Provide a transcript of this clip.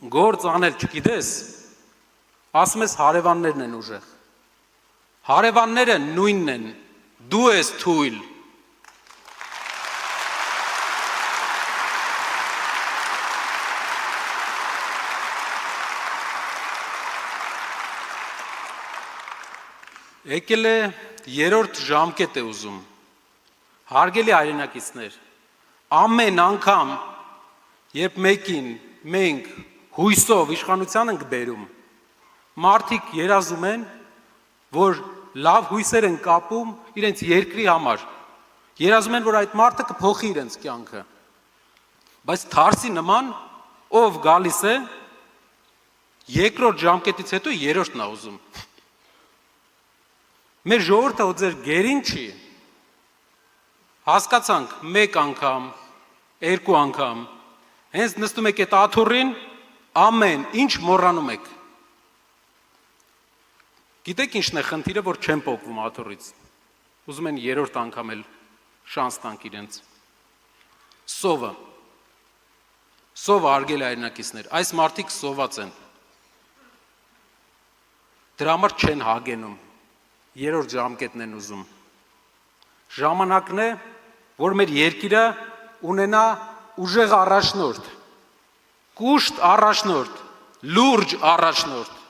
Գործ անել չգիտես, ասում ես հարևաններն են ուժեղ։ Հարևանները նույնն են, դու ես թույլ։ Եկել է երրորդ ժամկետ է ուզում, հարգելի հայրենակիցներ, ամեն անգամ, երբ մեկին մենք հույսով իշխանության ենք բերում, մարդիկ երազում են, որ լավ հույսեր են կապում իրենց երկրի համար, երազում են, որ այդ մարդը կփոխի իրենց կյանքը, բայց թարսի նման, ով գալիս է, երկրորդ ժամկետից հետո երրորդն է ուզում։ Մեր ժողովուրդը ձեր գերին չի, հասկացանք մեկ անգամ, երկու անգամ, հենց նստում եք այդ աթոռին, ամեն ինչ մոռանում եք։ Գիտեք ինչն է խնդիրը, որ չեն պոկվում աթոռից, ուզում են երրորդ անգամ էլ շանս տանք իրենց։ Սովը, արգել հայրենակիցներ, այս մարդիկ սոված են, դրա համար չեն հագենում, երրորդ ժամկետն են ուզում։ Ժամանակն է, որ մեր երկիրը ունենա ուժեղ առաջնորդ, կուշտ առաջնորդ, լուրջ առաջնորդ,